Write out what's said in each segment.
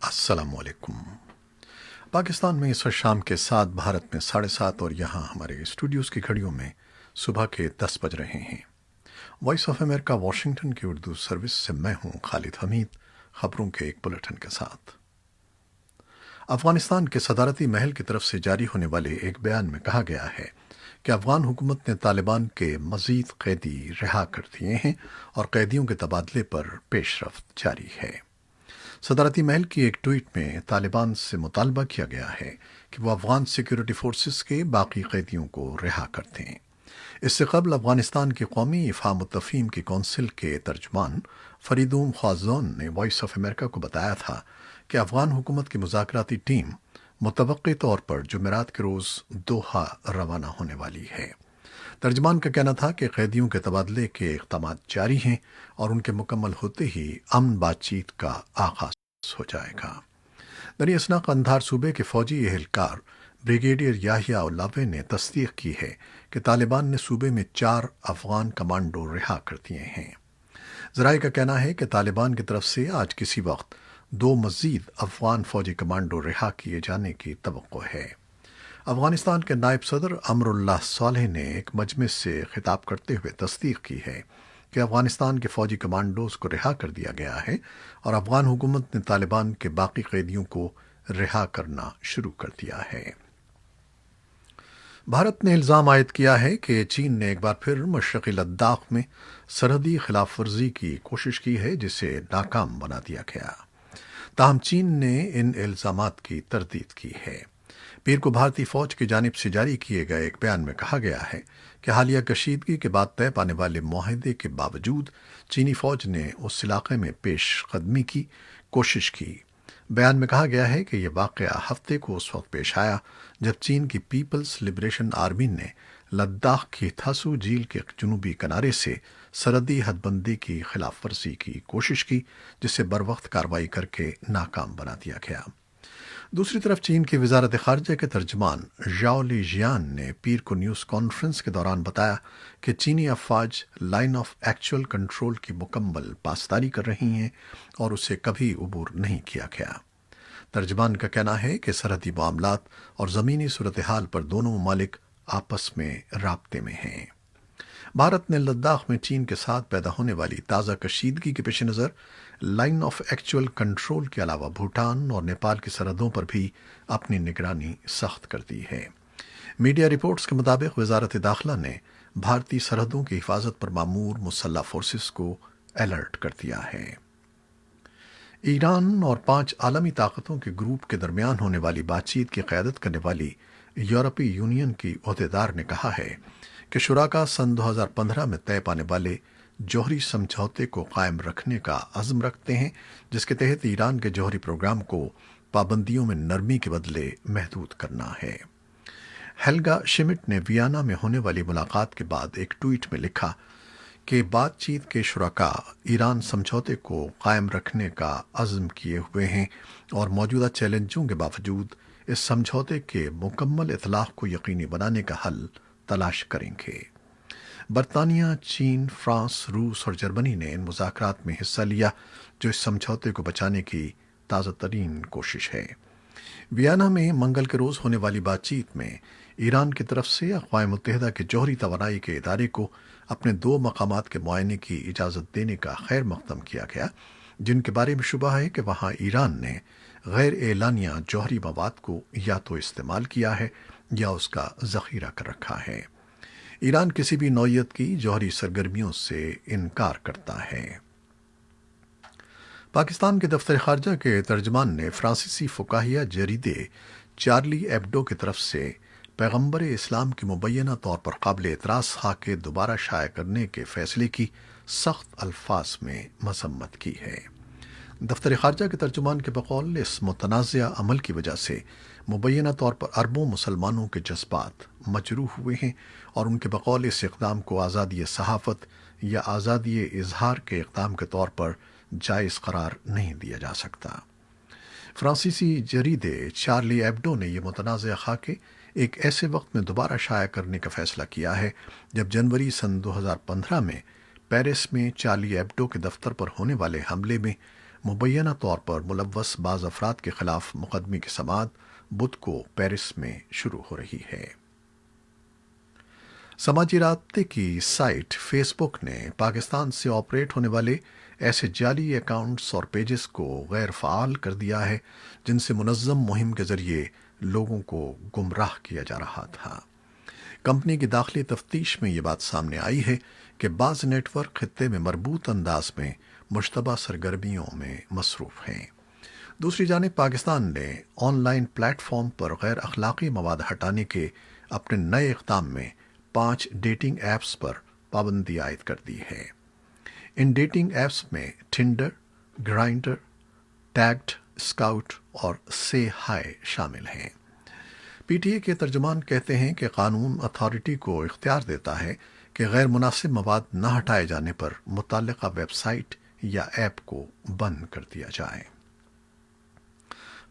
السلام علیکم۔ پاکستان میں اس وقت شام کے 7، بھارت میں 7:30 اور یہاں ہمارے اسٹوڈیوز کی گھڑیوں میں صبح کے 10 بج رہے ہیں۔ وائس آف امریکہ واشنگٹن کی اردو سروس سے میں ہوں خالد حمید، خبروں کے ایک بلٹن کے ساتھ۔ افغانستان کے صدارتی محل کی طرف سے جاری ہونے والے ایک بیان میں کہا گیا ہے کہ افغان حکومت نے طالبان کے مزید قیدی رہا کر دیے ہیں اور قیدیوں کے تبادلے پر پیش رفت جاری ہے۔ صدارتی محل کی ایک ٹویٹ میں طالبان سے مطالبہ کیا گیا ہے کہ وہ افغان سیکیورٹی فورسز کے باقی قیدیوں کو رہا کر دیں۔ اس سے قبل افغانستان کی قومی افہام و تفہیم کی کونسل کے ترجمان فریدون خوازون نے وائس آف امریکہ کو بتایا تھا کہ افغان حکومت کی مذاکراتی ٹیم متوقع طور پر جمعرات کے روز دوحہ روانہ ہونے والی ہے۔ ترجمان کا کہنا تھا کہ قیدیوں کے تبادلے کے اقدامات جاری ہیں اور ان کے مکمل ہوتے ہی امن بات چیت کا آغاز ہو جائے گا۔ دری اثنا قندھار صوبے کے فوجی اہلکار بریگیڈیئر یاحییٰ اولاوے نے تصدیق کی ہے کہ طالبان نے صوبے میں 4 افغان کمانڈو رہا کر دیے ہیں۔ ذرائع کا کہنا ہے کہ طالبان کی طرف سے آج کسی وقت 2 مزید افغان فوجی کمانڈو رہا کیے جانے کی توقع ہے۔ افغانستان کے نائب صدر امر اللہ صالح نے ایک مجمع سے خطاب کرتے ہوئے تصدیق کی ہے کہ افغانستان کے فوجی کمانڈوز کو رہا کر دیا گیا ہے اور افغان حکومت نے طالبان کے باقی قیدیوں کو رہا کرنا شروع کر دیا ہے۔ بھارت نے الزام عائد کیا ہے کہ چین نے ایک بار پھر مشرقی لداخ میں سرحدی خلاف ورزی کی کوشش کی ہے جسے ناکام بنا دیا گیا۔ تاہم چین نے ان الزامات کی تردید کی ہے۔ پیر کو بھارتی فوج کی جانب سے جاری کیے گئے ایک بیان میں کہا گیا ہے کہ حالیہ کشیدگی کے بعد طے پانے والے معاہدے کے باوجود چینی فوج نے اس علاقے میں پیش قدمی کی کوشش کی۔ بیان میں کہا گیا ہے کہ یہ واقعہ ہفتے کو اس وقت پیش آیا جب چین کی پیپلز لبریشن آرمی نے لداخ کی تھاسو جھیل کے جنوبی کنارے سے سرحدی حد بندی کی خلاف ورزی کی کوشش کی، جسے بروقت کارروائی کر کے ناکام بنا دیا گیا۔ دوسری طرف چین کی وزارت خارجہ کے ترجمان ژاؤ لیجیان نے پیر کو نیوز کانفرنس کے دوران بتایا کہ چینی افواج لائن آف ایکچوئل کنٹرول کی مکمل پاسداری کر رہی ہیں اور اسے کبھی عبور نہیں کیا گیا۔ ترجمان کا کہنا ہے کہ سرحدی معاملات اور زمینی صورتحال پر دونوں ممالک آپس میں رابطے میں ہیں۔ بھارت نے لداخ میں چین کے ساتھ پیدا ہونے والی تازہ کشیدگی کے پیش نظر لائن آف ایکچوئل کنٹرول کے علاوہ بھوٹان اور نیپال کی سرحدوں پر بھی اپنی نگرانی سخت کر دی ہے۔ میڈیا رپورٹس کے مطابق وزارت داخلہ نے بھارتی سرحدوں کی حفاظت پر مامور مسلح فورسز کو الرٹ کر دیا ہے۔ ایران اور 5 عالمی طاقتوں کے گروپ کے درمیان ہونے والی بات چیت کی قیادت کرنے والی یورپی یونین کی عہدیدار نے کہا ہے کہ شراکا سن 2015 میں طے پانے والے جوہری سمجھوتے کو قائم رکھنے کا عزم رکھتے ہیں، جس کے تحت ایران کے جوہری پروگرام کو پابندیوں میں نرمی کے بدلے محدود کرنا ہے۔ ہیلگا شمٹ نے ویانا میں ہونے والی ملاقات کے بعد ایک ٹویٹ میں لکھا کہ بات چیت کے شرکاء ایران سمجھوتے کو قائم رکھنے کا عزم کیے ہوئے ہیں اور موجودہ چیلنجوں کے باوجود اس سمجھوتے کے مکمل اطلاق کو یقینی بنانے کا حل تلاش کریں گے۔ برطانیہ، چین، فرانس، روس اور جرمنی نے ان مذاکرات میں حصہ لیا جو اس سمجھوتے کو بچانے کی تازہ ترین کوشش ہے۔ ویانا میں منگل کے روز ہونے والی بات چیت میں ایران کی طرف سے اقوام متحدہ کے جوہری توانائی کے ادارے کو اپنے 2 مقامات کے معائنے کی اجازت دینے کا خیر مقدم کیا گیا، جن کے بارے میں شبہ ہے کہ وہاں ایران نے غیر اعلانیہ جوہری مواد کو یا تو استعمال کیا ہے یا اس کا ذخیرہ کر رکھا ہے۔ ایران کسی بھی نوعیت کی جوہری سرگرمیوں سے انکار کرتا ہے۔ پاکستان کے دفتر خارجہ کے ترجمان نے فرانسیسی فکاہیہ جریدے چارلی ایبڈو کی طرف سے پیغمبر اسلام کی مبینہ طور پر قابل اعتراض خاکے دوبارہ شائع کرنے کے فیصلے کی سخت الفاظ میں مذمت کی ہے۔ دفتر خارجہ کے ترجمان کے بقول اس متنازع عمل کی وجہ سے مبینہ طور پر اربوں مسلمانوں کے جذبات مجروح ہوئے ہیں اور ان کے بقول اس اقدام کو آزادی صحافت یا آزادی اظہار کے اقدام کے طور پر جائز قرار نہیں دیا جا سکتا۔ فرانسیسی جریدے چارلی ایبڈو نے یہ متنازع خاکے ایک ایسے وقت میں دوبارہ شائع کرنے کا فیصلہ کیا ہے جب جنوری سن 2015 میں پیرس میں چارلی ایبڈو کے دفتر پر ہونے والے حملے میں مبینہ طور پر ملوث بعض افراد کے خلاف مقدمے کی سماعت بدھ کو پیرس میں شروع ہو رہی ہے۔ سماجی رابطے کی سائٹ فیس بک نے پاکستان سے آپریٹ ہونے والے ایسے جعلی اکاؤنٹس اور پیجز کو غیر فعال کر دیا ہے جن سے منظم مہم کے ذریعے لوگوں کو گمراہ کیا جا رہا تھا۔ کمپنی کی داخلی تفتیش میں یہ بات سامنے آئی ہے کہ بعض نیٹ ورک خطے میں مربوط انداز میں مشتبہ سرگرمیوں میں مصروف ہیں۔ دوسری جانب پاکستان نے آن لائن پلیٹ فارم پر غیر اخلاقی مواد ہٹانے کے اپنے نئے اقدام میں 5 ڈیٹنگ ایپس پر پابندی عائد کر دی ہے۔ ان ڈیٹنگ ایپس میں ٹنڈر، گرائنڈر، ٹیگڈ، اسکاؤٹ اور سے ہائی شامل ہیں۔ پی ٹی اے کے ترجمان کہتے ہیں کہ قانون اتھارٹی کو اختیار دیتا ہے کہ غیر مناسب مواد نہ ہٹائے جانے پر متعلقہ ویب سائٹ یا ایپ کو بند کر دیا جائے۔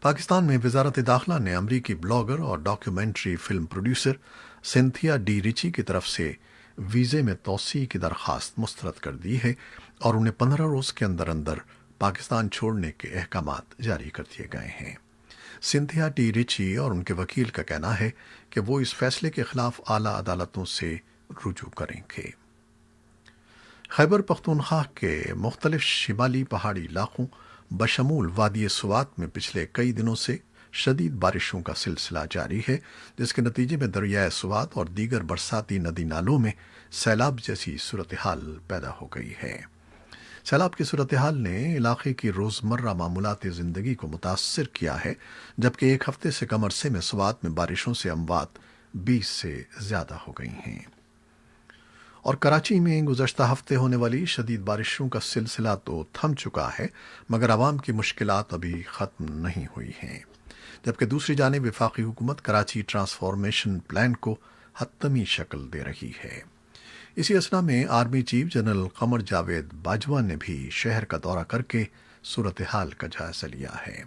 پاکستان میں وزارت داخلہ نے امریکی بلاگر اور documentary film producer Cynthia D Ritchie کی طرف سے ویزے میں توسیع کی درخواست مسترد کر دی ہے اور انہیں 15 روز کے اندر اندر پاکستان چھوڑنے کے احکامات جاری کر دیے گئے ہیں۔ سینتھیا ڈی ریچی اور ان کے وکیل کا کہنا ہے کہ وہ اس فیصلے کے خلاف اعلیٰ عدالتوں سے رجوع کریں گے۔ خیبر پختونخوا کے مختلف شمالی پہاڑی علاقوں بشمول وادی سوات میں پچھلے کئی دنوں سے شدید بارشوں کا سلسلہ جاری ہے، جس کے نتیجے میں دریائے سوات اور دیگر برساتی ندی نالوں میں سیلاب جیسی صورتحال پیدا ہو گئی ہے۔ سیلاب کی صورتحال نے علاقے کی روزمرہ معمولات زندگی کو متاثر کیا ہے، جبکہ ایک ہفتے سے کم عرصے میں سوات میں بارشوں سے اموات 20 سے زیادہ ہو گئی ہیں۔ اور کراچی میں گزشتہ ہفتے ہونے والی شدید بارشوں کا سلسلہ تو تھم چکا ہے، مگر عوام کی مشکلات ابھی ختم نہیں ہوئی ہیں، جبکہ دوسری جانب وفاقی حکومت کراچی ٹرانسفارمیشن پلان کو حتمی شکل دے رہی ہے۔ اسی اثنا میں army chief general Qamar Javed Bajwa نے بھی شہر کا دورہ کر کے صورتحال کا جائزہ لیا ہے۔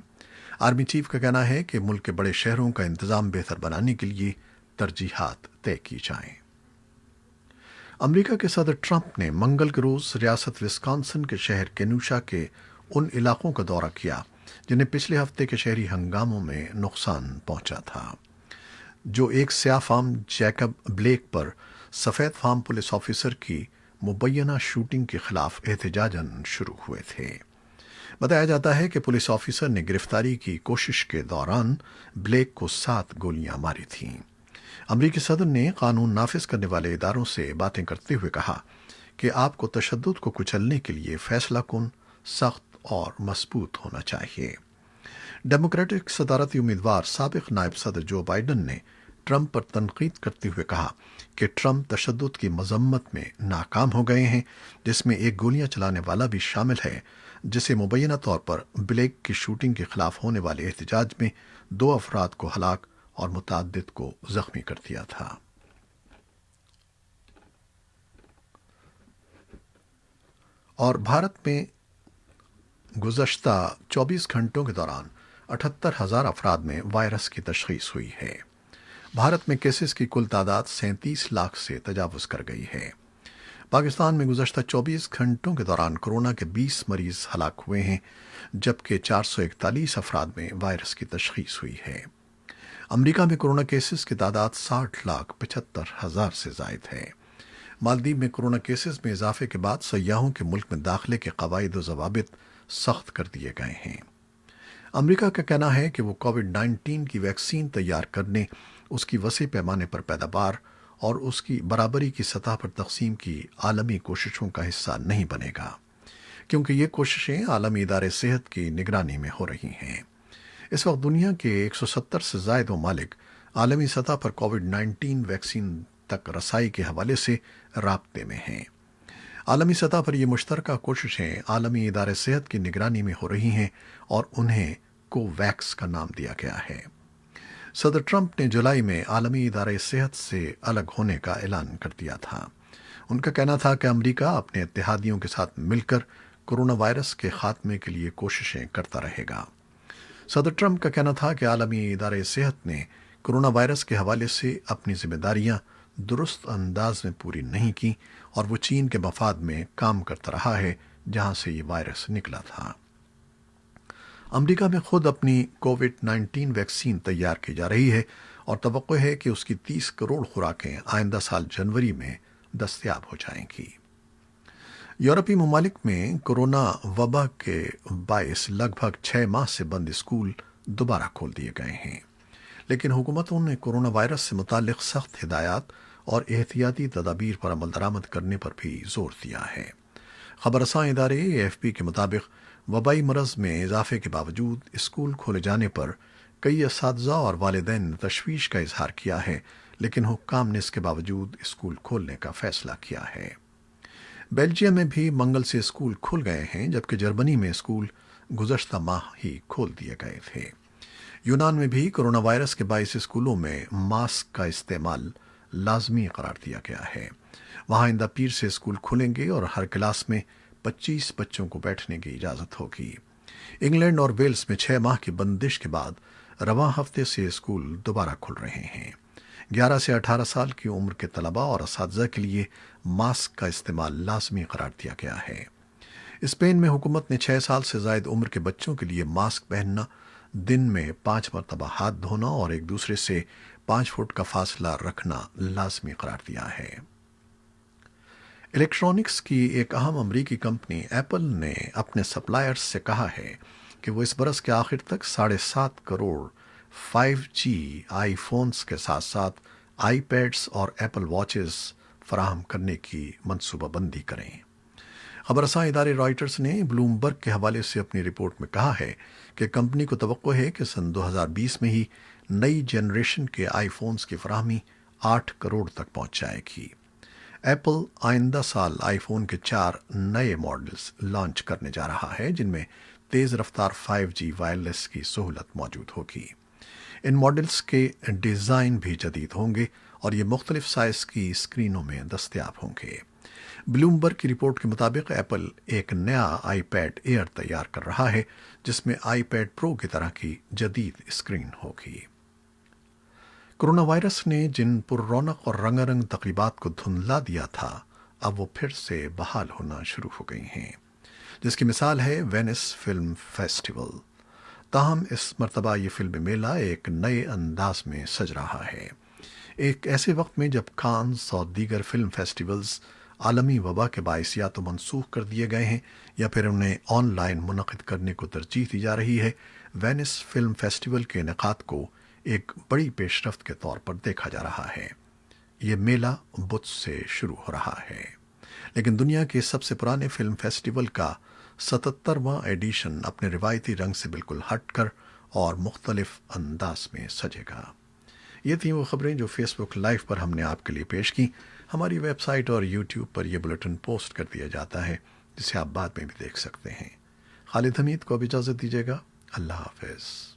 آرمی چیف کا کہنا ہے کہ ملک کے بڑے شہروں کا انتظام بہتر بنانے کے لیے ترجیحات طے کی جائیں۔ امریکہ کے صدر ٹرمپ نے منگل کے روز ریاست وسکانسن کے شہر کینوشا کے ان علاقوں کا دورہ کیا جنہیں پچھلے ہفتے کے شہری ہنگاموں میں نقصان پہنچا تھا، جو ایک سیاہ فام جیکب بلیک پر سفید فام پولیس آفیسر کی مبینہ شوٹنگ کے خلاف احتجاجاً شروع ہوئے تھے۔ بتایا جاتا ہے کہ پولیس آفیسر نے گرفتاری کی کوشش کے دوران بلیک کو 7 گولیاں ماری تھیں۔ امریکی صدر نے قانون نافذ کرنے والے اداروں سے باتیں کرتے ہوئے کہا کہ آپ کو تشدد کو کچلنے کے لیے فیصلہ کن، سخت اور مضبوط ہونا چاہیے۔ ڈیموکریٹک صدارتی امیدوار سابق نائب صدر جو بائیڈن نے ٹرمپ پر تنقید کرتے ہوئے کہا کہ ٹرمپ تشدد کی مذمت میں ناکام ہو گئے ہیں، جس میں ایک گولیاں چلانے والا بھی شامل ہے، جسے مبینہ طور پر بلیک کی شوٹنگ کے خلاف ہونے والے احتجاج میں 2 افراد کو ہلاک اور متعدد کو زخمی کر دیا تھا۔ اور بھارت میں گزشتہ 24 گھنٹوں کے دوران 78,000 افراد میں وائرس کی تشخیص ہوئی ہے۔ بھارت میں کیسز کی کل تعداد 37 لاکھ سے تجاوز کر گئی ہے۔ پاکستان میں گزشتہ 24 گھنٹوں کے دوران کورونا کے 20 مریض ہلاک ہوئے ہیں، جبکہ 441 افراد میں وائرس کی تشخیص ہوئی ہے۔ امریکہ میں کورونا کیسز کی تعداد 60,75,000 سے زائد ہے۔ مالدیپ میں کورونا کیسز میں اضافے کے بعد سیاحوں کے ملک میں داخلے کے قواعد و ضوابط سخت کر دیے گئے ہیں۔ امریکہ کا کہنا ہے کہ وہ کووڈ-19 کی ویکسین تیار کرنے، اس کی وسیع پیمانے پر پیداوار اور اس کی برابری کی سطح پر تقسیم کی عالمی کوششوں کا حصہ نہیں بنے گا، کیونکہ یہ کوششیں عالمی ادارے صحت کی نگرانی میں ہو رہی ہیں۔ اس وقت دنیا کے 170 سے زائد ممالک عالمی سطح پر کووڈ-19 ویکسین تک رسائی کے حوالے سے رابطے میں ہیں۔ عالمی سطح پر یہ مشترکہ کوششیں عالمی ادارے صحت کی نگرانی میں ہو رہی ہیں اور انہیں کو ویکس کا نام دیا گیا ہے۔ صدر ٹرمپ نے جولائی میں عالمی ادارے صحت سے الگ ہونے کا اعلان کر دیا تھا۔ ان کا کہنا تھا کہ امریکہ اپنے اتحادیوں کے ساتھ مل کر کورونا وائرس کے خاتمے کے لیے کوششیں کرتا رہے گا۔ صدر ٹرمپ کا کہنا تھا کہ عالمی ادارے صحت نے کورونا وائرس کے حوالے سے اپنی ذمہ داریاں درست انداز میں پوری نہیں کی اور وہ چین کے مفاد میں کام کرتا رہا ہے، جہاں سے یہ وائرس نکلا تھا۔ امریکہ میں خود اپنی کووڈ-19 ویکسین تیار کی جا رہی ہے اور توقع ہے کہ اس کی 30 کروڑ خوراکیں آئندہ سال جنوری میں دستیاب ہو جائیں گی۔ یورپی ممالک میں کورونا وبا کے باعث لگ بھگ 6 ماہ سے بند اسکول دوبارہ کھول دیے گئے ہیں، لیکن حکومتوں نے کورونا وائرس سے متعلق سخت ہدایات اور احتیاطی تدابیر پر عمل درآمد کرنے پر بھی زور دیا ہے۔ خبر رساں ادارے AFP کے مطابق وبائی مرض میں اضافے کے باوجود اسکول کھولے جانے پر کئی اساتذہ اور والدین نے تشویش کا اظہار کیا ہے، لیکن حکام نے اس کے باوجود اسکول کھولنے کا فیصلہ کیا ہے۔ بیلجیم میں بھی منگل سے اسکول کھل گئے ہیں، جبکہ جرمنی میں اسکول گزشتہ ماہ ہی کھول دیے گئے تھے۔ یونان میں بھی کورونا وائرس کے باعث اسکولوں میں ماسک کا استعمال لازمی قرار دیا گیا ہے۔ وہاں آئندہ پیر سے اسکول کھلیں گے اور ہر کلاس میں 25 بچوں کو بیٹھنے کی اجازت ہوگی۔ انگلینڈ اور ویلز میں 6 ماہ کی بندش کے بعد رواں ہفتے سے اسکول دوبارہ کھل رہے ہیں۔ 11 سے 18 سال کی عمر کے طلباء اور اساتذہ کے لیے ماسک کا استعمال لازمی قرار دیا گیا ہے۔ اسپین میں حکومت نے 6 سال سے زائد عمر کے بچوں کے لیے ماسک پہننا، دن میں 5 مرتبہ ہاتھ دھونا اور ایک دوسرے سے 5 فٹ کا فاصلہ رکھنا لازمی قرار دیا ہے۔ الیکٹرانکس کی ایک اہم امریکی کمپنی ایپل نے اپنے سپلائرز سے کہا ہے کہ وہ اس برس کے آخر تک 7.5 کروڑ 5G آئی فونز کے ساتھ ساتھ آئی پیڈز اور ایپل واچز فراہم کرنے کی منصوبہ بندی کریں۔ خبر رساں ادارے رائٹرز نے بلومبرگ کے حوالے سے اپنی رپورٹ میں کہا ہے کہ کمپنی کو توقع ہے کہ سن 2020 میں ہی نئی جنریشن کے آئی فونز کی فراہمی 8 کروڑ تک پہنچ جائے گی۔ ایپل آئندہ سال آئی فون کے 4 نئے ماڈلز لانچ کرنے جا رہا ہے، جن میں تیز رفتار 5G وائرلیس کی سہولت موجود ہوگی۔ ان ماڈلز کے ڈیزائن بھی جدید ہوں گے اور یہ مختلف سائز کی اسکرینوں میں دستیاب ہوں گے۔ بلومبرگ کی رپورٹ کے مطابق ایپل ایک نیا آئی پیڈ ایئر تیار کر رہا ہے، جس میں آئی پیڈ پرو کی طرح کی جدید اسکرین ہوگی۔ کورونا وائرس نے جن پر رونق اور رنگا رنگ تقریبات کو دھندلا دیا تھا، اب وہ پھر سے بحال ہونا شروع ہو گئی ہیں، جس کی مثال ہے وینس فلم فیسٹیول۔ تاہم اس مرتبہ یہ فلم میلہ ایک نئے انداز میں سج رہا ہے، ایک ایسے وقت میں جب کانز اور دیگر فلم فیسٹیولز عالمی وبا کے باعث یا تو منسوخ کر دیے گئے ہیں یا پھر انہیں آن لائن منعقد کرنے کو ترجیح دی جا رہی ہے۔ وینس فلم فیسٹیول کے انعقاد کو ایک بڑی پیش رفت کے طور پر دیکھا جا رہا ہے۔ یہ میلہ بدھ سے شروع ہو رہا ہے، لیکن دنیا کے سب سے پرانے فلم فیسٹیول کا 77واں ایڈیشن اپنے روایتی رنگ سے بالکل ہٹ کر اور مختلف انداز میں سجے گا۔ یہ تھیں وہ خبریں جو فیس بک لائیو پر ہم نے آپ کے لیے پیش کی۔ ہماری ویب سائٹ اور یوٹیوب پر یہ بلیٹن پوسٹ کر دیا جاتا ہے، جسے آپ بعد میں بھی دیکھ سکتے ہیں۔ خالد حمید کو اب اجازت دیجیے گا۔ اللہ حافظ۔